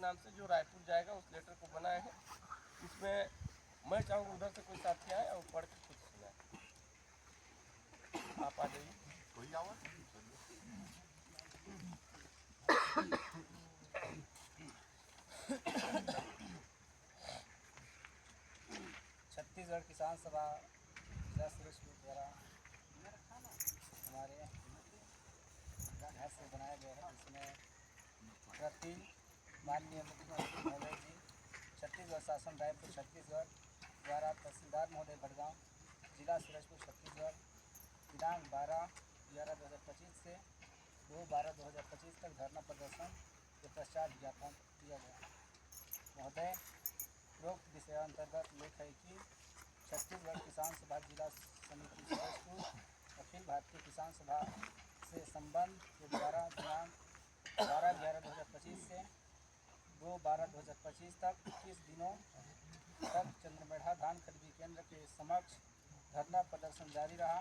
नाम से जो रायपुर जाएगा उस लेटर को बनाए हैं। इसमें मैं चाहूँगा उधर से कोई साथी आए और पढ़ के खुद सुनाए। आप आ जाइए। कोई आवाज़ छत्तीसगढ़ किसान सभा जिला सूरजपुर द्वारा हमारे घर से बनाया गया है, जिसमें प्रति माननीय मुख्यमंत्री महोदय जी, छत्तीसगढ़ शासन रायपुर छत्तीसगढ़ द्वारा तहसीलदार महोदय भड़गांव, जिला सूरजपुर छत्तीसगढ़ दिनांक 12/11/2025 से 2/12/2025 तक धरना प्रदर्शन के पश्चात ज्ञापन दिया गया। महोदय, उपरोक्त विषयांतर्गत लेख है कि छत्तीसगढ़ किसान सभा जिला समिति सूरजपुर अखिल भारतीय किसान सभा से संबंध के द्वारा दिनांक 12/11/2025 से 2/12/2025 तक 21 दिनों तक चंद्रमेढ़ा धान खरीदी केंद्र के समक्ष धरना प्रदर्शन जारी रहा।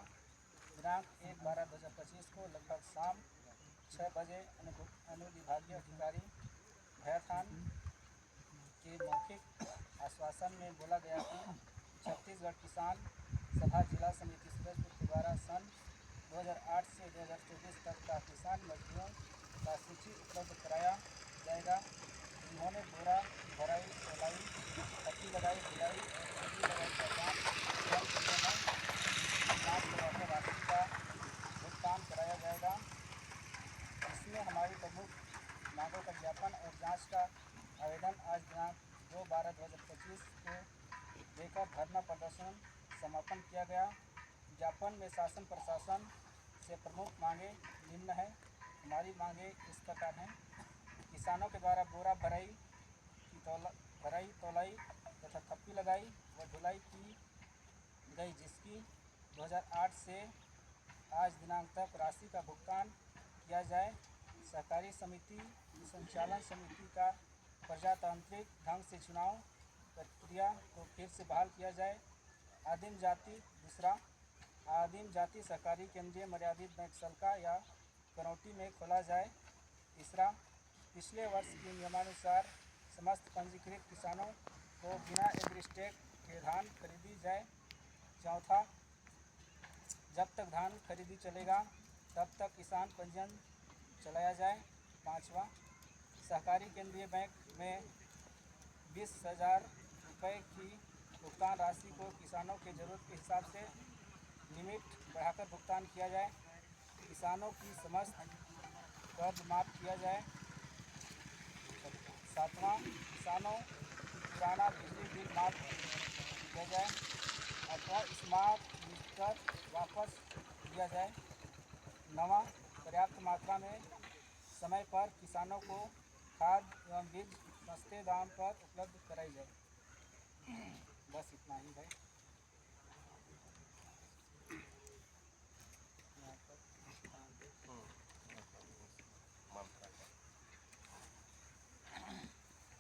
दिनांक 1/12/2025 को लगभग शाम 6 बजे अनुविभागीय अधिकारी भैयाथान के मौखिक आश्वासन में बोला गया कि छत्तीसगढ़ किसान सभा जिला समिति सूरजपुर के द्वारा सन 2008 से 2024 तक का किसान मजदूरों का सूची उपलब्ध कराया जाएगा, जिन्होंने बोरा भराई, तौलाई, पट्टी लगाई, ढुलाई और खरीदी लगाई का काम करवाकर राशि का भुगतान कराया जाएगा। इसमें हमारी प्रमुख मांगों का ज्ञापन और जांच का आवेदन आज दिनांक 2/12/2025 को देकर धरना प्रदर्शन समापन किया गया। ज्ञापन में शासन प्रशासन से प्रमुख मांगे निम्न है। हमारी मांगे इस प्रकार हैं। किसानों के द्वारा बोरा भराई, तौलाई तथा थप्पी लगाई व ढुलाई की गई, जिसकी 2008 से आज दिनांक तक राशि का भुगतान किया जाए। सहकारी समिति संचालन समिति का प्रजातांत्रिक ढंग से चुनाव प्रक्रिया को फिर से बहाल किया जाए। आदिम जाति सहकारी केंद्रीय मर्यादित बैंक सलका या करौटी में खोला जाए। तीसरा, पिछले वर्ष के नियमानुसार समस्त पंजीकृत किसानों को बिना एग्रीस्टेट के धान खरीदी जाए। चौथा, जब तक धान खरीदी चलेगा तब तक किसान पंजीयन चलाया जाए। पाँचवा, सहकारी केंद्रीय बैंक में 20,000 रुपये की भुगतान राशि को किसानों के ज़रूरत के हिसाब से लिमिट बढ़ाकर भुगतान किया जाए। किसानों की समस्त कर्ज माफ़ किया जाए। सातवां, किसानों पुराना बिजली बिल माफ़ किया जाए अथवा स्मार्ट मीटर वापस दिया जाए। नवा, पर्याप्त मात्रा में समय पर किसानों को खाद एवं बीज सस्ते दाम पर उपलब्ध कराई जाए। बस इतना ही है।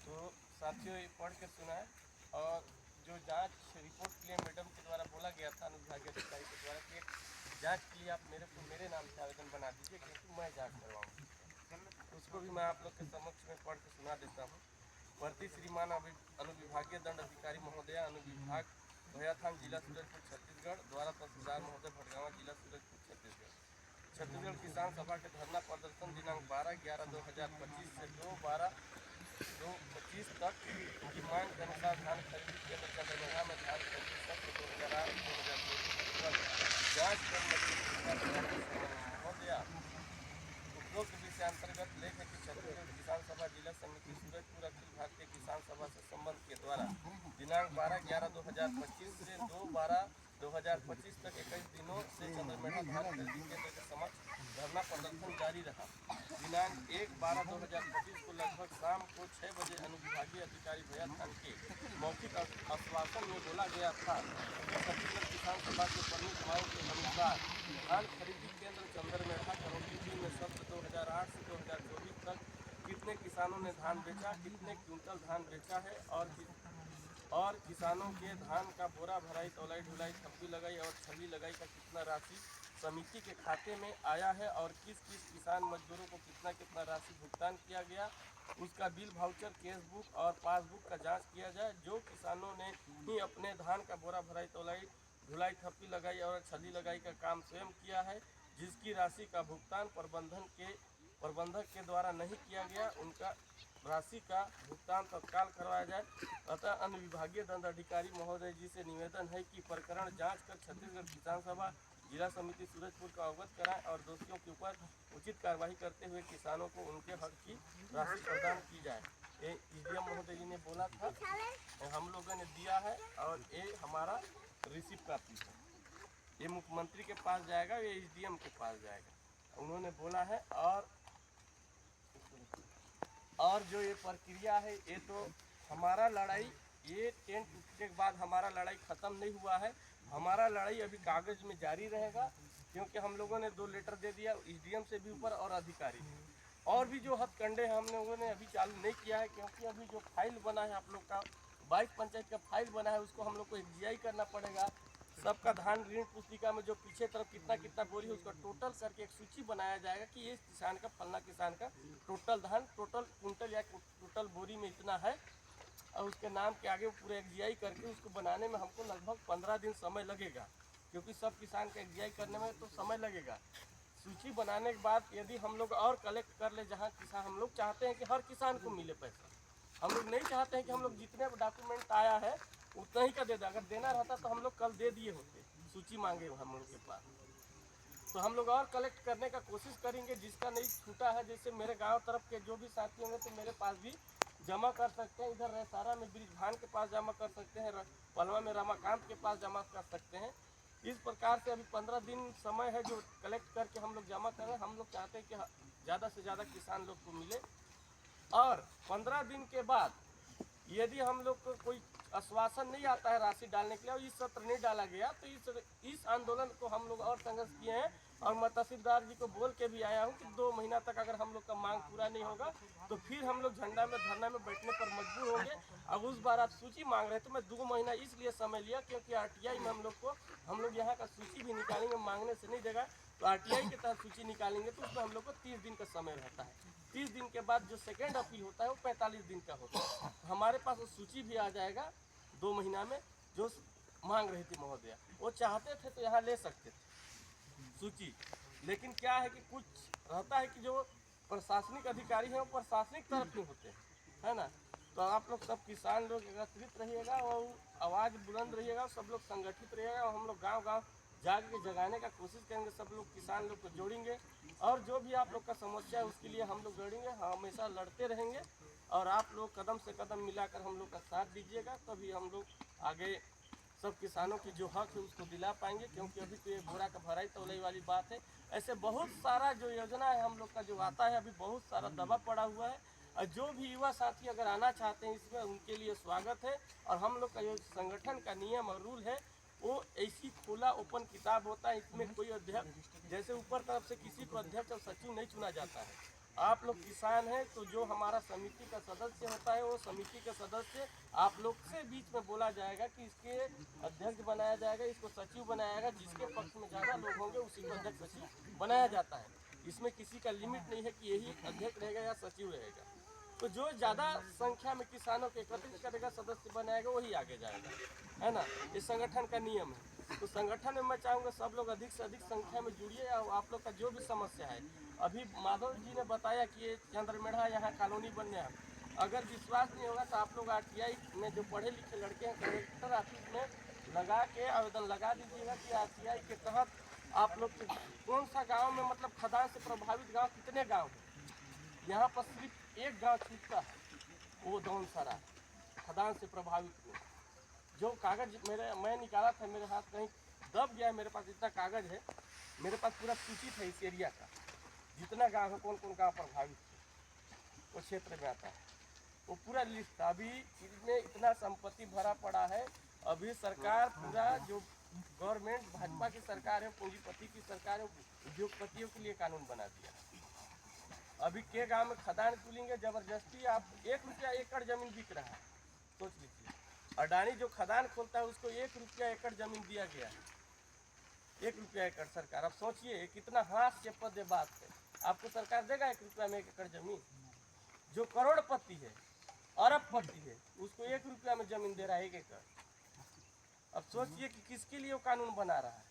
तो साथियों, ये पढ़ के सुना है। और जो जांच रिपोर्ट के लिए मैडम के द्वारा बोला गया था अनुविभागीय अधिकारी के द्वारा कि जांच के लिए आप मेरे नाम से आवेदन बना दीजिए, क्योंकि मैं जांच करवाऊँगी। उसको भी मैं आप लोग के समक्ष में पढ़ के सुना देता हूँ। प्रति श्रीमान अनुविभागीय दंड अधिकारी महोदय, अनुविभाग भैयाथान, जिला सूरजपुर छत्तीसगढ़ द्वारा तहसीलदार महोदय भड़गांव, जिला सूरजपुर छत्तीसगढ़। छत्तीसगढ़ किसान सभा के धरना प्रदर्शन दिनांक 12/11/2025 से 2/12/2025 तक की मांग के अनुसार धान खरीदी केंद्र चंद्रमेढ़ा में धान खरीदी सत्र 2008-2024 जाँच कर महोदया, उपरोक्त विषयांतर्गत लेख है कि छत्तीसगढ़ किसान सभा जिला समिति सूरजपुर अखिल भारतीय किसान सभा से संबंध के द्वारा दिनांक 12/11/2025 से 2/12/2025 तक 21 दिनों से चंद्रमेढ़ा धान खरीदी केंद्र के समक्ष धरना प्रदर्शन जारी रहा। दिनांक 1/12/2025 को लगभग शाम को 6 बजे अनुविभागीय अधिकारी भैयाथान के मौखिक आश्वासन में बोला गया था कि छत्तीसगढ़ किसान सभा के प्रमुख मांग के अनुसार धान खरीदी केंद्र चंद्रमेढ़ा करौटी में सत्र 2008 से 2024 तक कितने किसानों ने धान बेचा, कितने क्विंटल धान बेचा है और किसानों के धान का बोरा भराई, तौलाई, ढुलाई, थप्पी लगाई और छली लगाई का कितना राशि समिति के खाते में आया है और किस किस किसान मजदूरों को कितना कितना राशि भुगतान किया गया, उसका बिल, वाउचर, केस बुक और पासबुक का जांच किया जाए। जो किसानों ने ही अपने धान का बोरा भराई, तौलाई, ढुलाई, थप्पी लगाई और छली लगाई का काम स्वयं किया है, जिसकी राशि का भुगतान प्रबंधक के द्वारा नहीं किया गया, उनका राशि का भुगतान तत्काल करवाया जाए। अतः अन्य विभागीय दंडाधिकारी महोदय जी से निवेदन है कि प्रकरण जांच कर छत्तीसगढ़ किसान सभा जिला समिति सूरजपुर को अवगत कराएं और दोषियों के ऊपर उचित कार्रवाई करते हुए किसानों को उनके हक की राशि प्रदान की जाए। ये एसडीएम महोदय जी ने बोला था, हम लोगों ने दिया है और ये हमारा रिसिप्ट कॉपी है। ये मुख्यमंत्री के पास जाएगा, ये एसडीएम के पास जाएगा, उन्होंने बोला है। और जो ये प्रक्रिया है, ये तो हमारा लड़ाई, ये टेंट टूटने के बाद हमारा लड़ाई ख़त्म नहीं हुआ है। हमारा लड़ाई अभी कागज़ में जारी रहेगा, क्योंकि हम लोगों ने 2 लेटर दे दिया एसडीएम से भी ऊपर और अधिकारी। और भी जो हथकंडे हम लोगों ने अभी चालू नहीं किया है, क्योंकि अभी जो फाइल बना है आप लोग का 22 पंचायत का फाइल बना है, उसको हम लोग को एग्जीआई करना पड़ेगा। सबका धान ऋण पुस्तिका में जो पीछे तरफ कितना कितना बोरी है उसका टोटल करके एक सूची बनाया जाएगा कि ये किसान का, फलना किसान का टोटल धान, टोटल कुंटल या टोटल बोरी में इतना है, और उसके नाम के आगे पूरा एग्जीआई करके उसको बनाने में हमको लगभग 15 दिन समय लगेगा, क्योंकि सब किसान का एग्जीआई करने में तो समय लगेगा। सूची बनाने के बाद यदि हम लोग और कलेक्ट कर ले, जहाँ किसान, हम लोग चाहते हैं कि हर किसान को मिले पैसा, हम लोग नहीं चाहते हैं कि हम लोग जितने डॉक्यूमेंट आया है उतना ही का दे दें। अगर देना रहता तो हम लोग कल दे दिए होते, सूची मांगे हम लोग के पास। तो हम लोग और कलेक्ट करने का कोशिश करेंगे, जिसका नहीं छूटा है। जैसे मेरे गांव तरफ के जो भी साथी होंगे तो मेरे पास भी जमा कर सकते हैं, इधर रहसारा में ब्रिज भान के पास जमा कर सकते हैं, पलवा में रमाकांत के पास जमा कर सकते हैं। इस प्रकार से अभी 15 दिन समय है जो कलेक्ट करके हम लोग जमा करें। हम लोग चाहते हैं कि ज़्यादा से ज़्यादा किसान लोग को मिले, और 15 दिन के बाद यदि हम लोग को कोई आश्वासन नहीं आता है राशि डालने के लिए और इस सत्र नहीं डाला गया, तो इस आंदोलन को हम लोग और संघर्ष किए हैं। और मैं तहसीलदार जी को बोल के भी आया हूँ कि 2 महीना तक अगर हम लोग का मांग पूरा नहीं होगा तो फिर हम लोग झंडा में, धरना में बैठने पर मजबूर होंगे। अब उस बार आप सूची मांग रहे तो मैं 2 महीना इसलिए समय लिया क्योंकि आरटीआई में हम लोग यहाँ का सूची भी निकालेंगे, मांगने से नहीं देगा, तो आरटीआई के तहत सूची निकालेंगे तो उसमें हम लोग को 30 दिन का समय रहता है। 30 दिन के बाद जो सेकेंड अपील होता है वो 45 दिन का होता है। हमारे पास वो सूची भी आ जाएगा 2 महीना में, जो मांग रही थी महोदया, वो चाहते थे तो यहाँ ले सकते थे सूची। लेकिन क्या है कि कुछ रहता है कि जो प्रशासनिक अधिकारी हैं वो प्रशासनिक तरफ नहीं होते, है ना। तो आप लोग सब किसान लोग एकत्रित रहिएगा और आवाज़ बुलंद रहिएगा, सब लोग संगठित रहिएगा, और हम लोग गांव-गांव जाके जगाने का कोशिश करेंगे। सब लोग किसान लोग को जोड़ेंगे, और जो भी आप लोग का समस्या है उसके लिए हम लोग लड़ेंगे, हमेशा लड़ते रहेंगे। और आप लोग कदम से कदम मिलाकर हम लोग का साथ दीजिएगा, तभी हम लोग आगे सब किसानों की जो हक है उसको दिला पाएंगे। क्योंकि अभी तो ये बोरा का भराई तौलाई वाली बात है, ऐसे बहुत सारा जो योजना है हम लोग का जो आता है, अभी बहुत सारा दबा पड़ा हुआ है। और जो भी युवा साथी अगर आना चाहते हैं इसमें, उनके लिए स्वागत है। और हम लोग का जो संगठन का नियम और रूल है वो ऐसी खुला ओपन किताब होता है, इसमें कोई अध्यक्ष, जैसे ऊपर तरफ से किसी को अध्यक्ष और सचिव नहीं चुना जाता है। आप लोग किसान हैं तो जो हमारा समिति का सदस्य होता है वो समिति के सदस्य आप लोग से बीच में बोला जाएगा कि इसके अध्यक्ष बनाया जाएगा, इसको सचिव बनाया जाएगा। जिसके पक्ष में ज़्यादा लोग होंगे उसी को अध्यक्ष सचिव बनाया जाता है। इसमें किसी का लिमिट नहीं है कि यही अध्यक्ष रहेगा या सचिव रहेगा। तो जो ज़्यादा संख्या में किसानों को एकत्रित करेगा, सदस्य बनाएगा, वही आगे जाएगा, है ना। ये संगठन का नियम है। तो संगठन में मैं चाहूँगा सब लोग अधिक से अधिक संख्या में जुड़िए। और आप लोग का जो भी समस्या है, अभी माधव जी ने बताया कि ये चंद्रमेढ़ा यहाँ कॉलोनी बनने है। अगर विश्वास नहीं होगा तो आप लोग आरटीआई में जो पढ़े लिखे लड़के हैं, कलेक्टर ऑफिस में लगा के आवेदन लगा दीजिएगा कि आरटीआई के तहत आप लोग कौन सा गाँव में, मतलब खदान से प्रभावित गाँव कितने गाँव हैं। यहाँ पर सिर्फ एक गांव छूटता है, वो दौनसरा खदान से प्रभावित हुआ। जो कागज़ मैं निकाला था, मेरे हाथ कहीं दब गया, मेरे पास इतना कागज़ है, मेरे पास पूरा सूची था इस एरिया का, जितना गांव है, कौन कौन गांव प्रभावित है वो क्षेत्र में आता है, वो पूरा लिस्ट था। अभी इसमें इतना संपत्ति भरा पड़ा है। अभी सरकार पूरा, जो गवर्नमेंट भाजपा की सरकार है, पूंजीपति की सरकार है, उद्योगपतियों के लिए कानून बना दिया। अभी के गांव में खदान खुलेंगे जबरदस्ती, आप 1 रुपया एकड़ जमीन बिक रहा है, सोच लीजिए। अडानी जो खदान खोलता है उसको 1 रुपया एकड़ जमीन दिया गया है, 1 रुपया एकड़ सरकार। अब सोचिए कितना हाथ से पद बात है। आपको सरकार देगा 1 रुपया में 1 एकड़ जमीन? जो करोड़पति है, अरबपति है, उसको 1 रुपया में जमीन दे रहा है 1 एकड़। अब सोचिए कि किसके लिए वो कानून बना रहा है।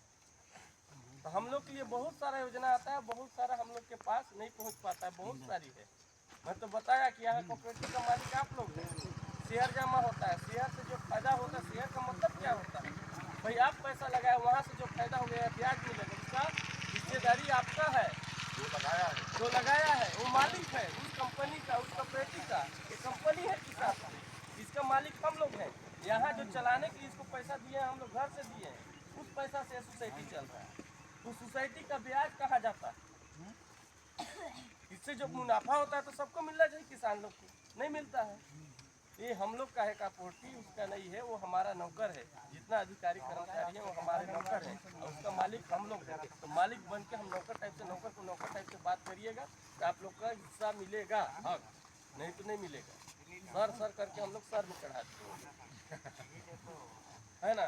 तो हम लोग के लिए बहुत सारा योजना आता है, बहुत सारा हम लोग के पास नहीं पहुंच पाता है, बहुत सारी है। मैं तो बताया कि यहाँ कोऑपरेटिव का मालिक आप लोग हैं। शेयर जमा होता है, शेयर से जो फायदा होता है, शेयर का मतलब क्या होता है? भाई आप पैसा लगाए, वहाँ से जो फायदा हो गया ब्याज मिलेगा, उसका हिस्सेदारी आपका है। जो लगाया है वो मालिक है उस कंपनी का, उस कोऑपरेटिव का। ये कंपनी है किसान, इसका मालिक हम लोग हैं। यहाँ जो चलाने के लिए इसको पैसा दिए हम लोग, घर से दिए हैं, उस पैसा से सोसाइटी चल रहा है। तो सोसाइटी का ब्याज कहाँ जाता है? इससे जो मुनाफा होता है तो सबको मिलना चाहिए, किसान लोग को नहीं मिलता है। ये हम लोग का है प्रॉपर्टी, उसका नहीं है, वो हमारा नौकर है। जितना अधिकारी कर्मचारी है वो हमारे नौकर है और उसका मालिक हम लोग हैं। तो मालिक बन के हम नौकर टाइप से, नौकर को नौकर टाइप से बात करिएगा तो आप लोग का हिस्सा मिलेगा, हक नहीं तो नहीं मिलेगा। सर करके हम लोग सर में चढ़ाते है ना।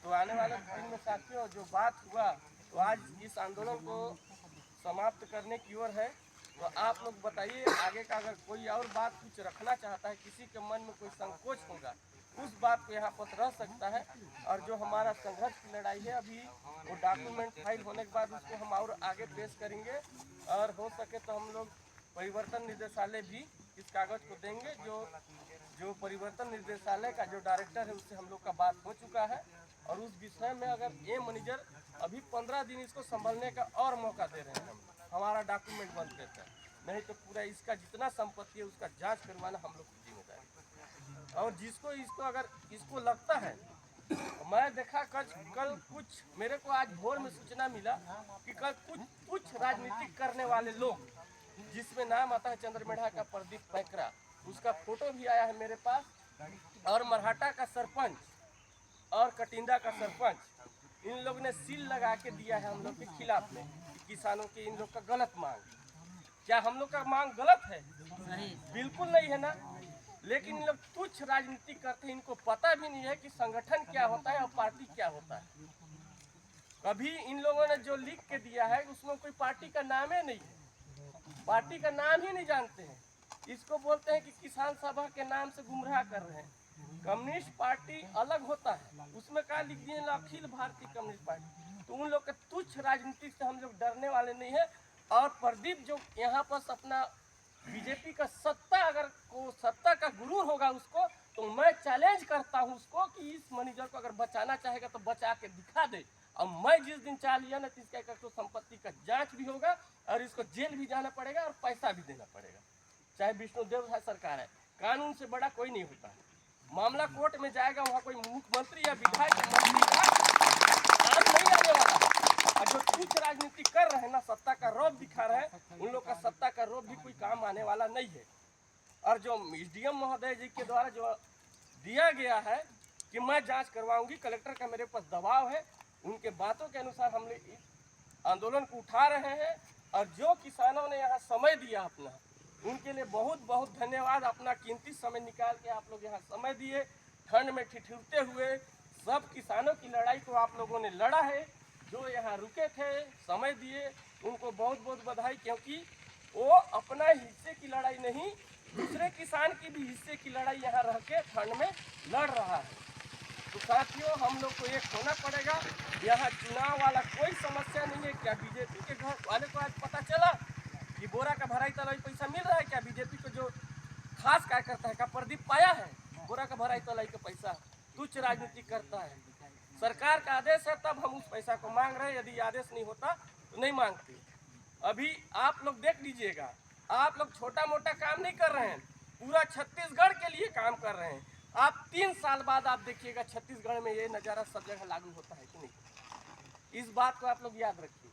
तो आने वाले दिन में साथियों जो बात हुआ, तो आज इस आंदोलन को समाप्त करने की ओर है। तो आप लोग बताइए आगे का, अगर कोई और बात कुछ रखना चाहता है, किसी के मन में कोई संकोच होगा, उस बात को यहाँ पर रह सकता है। और जो हमारा संघर्ष की लड़ाई है, अभी वो डॉक्यूमेंट फाइल होने के बाद उसको हम और आगे पेश करेंगे। और हो सके तो हम लोग परिवर्तन निदेशालय भी इस कागज़ को देंगे। जो परिवर्तन निदेशालय का जो डायरेक्टर है उससे हम लोग का बात हो चुका है। और उस विषय में अगर ये मैनेजर अभी 15 दिन इसको संभलने का और मौका दे रहे हैं, हमारा डॉक्यूमेंट बंद करता है, नहीं तो पूरा इसका जितना संपत्ति है उसका जांच करवाना हम लोग की जिम्मेदारी। और जिसको इसको अगर इसको लगता है, मैं देखा कल कुछ मेरे को आज भोर में सूचना मिला कि कल कुछ राजनीतिक करने वाले लोग, जिसमें नाम आता है चंद्रमेढ़ा का प्रदीप पैकरा, उसका फोटो भी आया है मेरे पास, और मरहटा का सरपंच और कटिंदा का सरपंच, इन लोग ने सील लगा के दिया है हम लोग के खिलाफ में। किसानों के इन लोग का गलत मांग, क्या हम लोग का मांग गलत है? बिल्कुल नहीं है ना। लेकिन इन लोग तुच्छ राजनीति करते हैं, इनको पता भी नहीं है कि संगठन क्या होता है और पार्टी क्या होता है। कभी इन लोगों ने जो लिख के दिया है उसमें कोई पार्टी का नाम ही नहीं है, पार्टी का नाम ही नहीं जानते हैं। इसको बोलते हैं कि किसान सभा के नाम से गुमराह कर रहे हैं। कम्युनिस्ट पार्टी अलग होता है, उसमें क्या लिख दिए अखिल भारतीय कम्युनिस्ट पार्टी। तो उन लोग के तुच्छ राजनीति से हम लोग डरने वाले नहीं है। और प्रदीप जो यहाँ पर अपना बीजेपी का सत्ता, अगर को सत्ता का गुरूर होगा उसको, तो मैं चैलेंज करता हूँ उसको कि इस मैनेजर को अगर बचाना चाहेगा तो बचा के दिखा दे। और मैं जिस दिन चाह लिया ना, तो इसका तो संपत्ति का जांच भी होगा और इसको जेल भी जाना पड़ेगा और पैसा भी देना पड़ेगा, चाहे विष्णुदेव सरकार है। कानून से बड़ा कोई नहीं होता है। मामला कोर्ट में जाएगा, वहाँ कोई मुख्यमंत्री या विधायक या मंत्री का नाम नहीं आने वाला है। और जो कुछ राजनीति कर रहे हैं ना, सत्ता का रौब दिखा रहे हैं, उन लोग का सत्ता का रौब भी कोई काम आने वाला नहीं है। और जो एसडीएम महोदय जी के द्वारा जो दिया गया है कि मैं जांच करवाऊंगी, कलेक्टर का मेरे पास दबाव है, उनके बातों के अनुसार हम लोग इस आंदोलन को उठा रहे हैं। और जो किसानों ने यहाँ समय दिया अपना, उनके लिए बहुत बहुत धन्यवाद। अपना कीमती समय निकाल के आप लोग यहाँ समय दिए, ठंड में ठिठुरते हुए सब किसानों की लड़ाई को आप लोगों ने लड़ा है। जो यहाँ रुके थे, समय दिए, उनको बहुत बहुत बधाई, क्योंकि वो अपना हिस्से की लड़ाई नहीं, दूसरे किसान की भी हिस्से की लड़ाई यहाँ रह के ठंड में लड़ रहा है। तो साथियों, हम लोग को एक होना पड़ेगा। यहाँ चुनाव वाला कोई समस्या नहीं है। क्या बीजेपी के घर वाले को आज पता चला कि बोरा का भराई तलाई पैसा मिल रहा है? क्या बीजेपी को जो खास क्या करता है, क्या प्रदीप पाया है बोरा का भराई तलाई का पैसा? तुच्छ राजनीति करता है। सरकार का आदेश है तब हम उस पैसा को मांग रहे हैं, यदि आदेश नहीं होता तो नहीं मांगते। अभी आप लोग देख लीजिएगा, आप लोग छोटा मोटा काम नहीं कर रहे हैं, पूरा छत्तीसगढ़ के लिए काम कर रहे हैं। आप 3 साल बाद आप देखिएगा छत्तीसगढ़ में ये नज़ारा सब जगह लागू होता है कि नहीं। इस बात को आप लोग याद रखिए।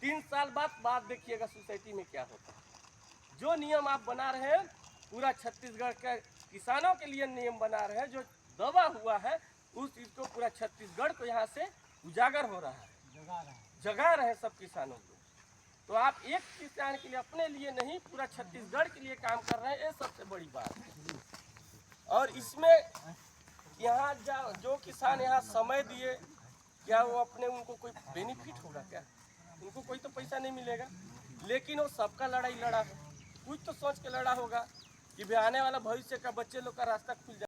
3 साल बाद देखिएगा सोसाइटी में क्या होता है। जो नियम आप बना रहे हैं, पूरा छत्तीसगढ़ के किसानों के लिए नियम बना रहे हैं, जो दबा हुआ है उस चीज़ को पूरा छत्तीसगढ़ को यहाँ से उजागर हो रहा है, जगा रहे सब किसानों को। तो आप एक किसान के लिए, अपने लिए नहीं, पूरा छत्तीसगढ़ के लिए काम कर रहे हैं, ये सबसे बड़ी बात है। और इसमें यहाँ जो किसान यहाँ समय दिए क्या वो अपने उनको कोई बेनिफिट होगा क्या? उनको कोई तो पैसा नहीं मिलेगा, लेकिन वो सबका लड़ाई लड़ा है। कुछ तो सोच के लड़ा होगा कि भी आने वाला भविष्य का बच्चे लोग का रास्ता खुल जाए।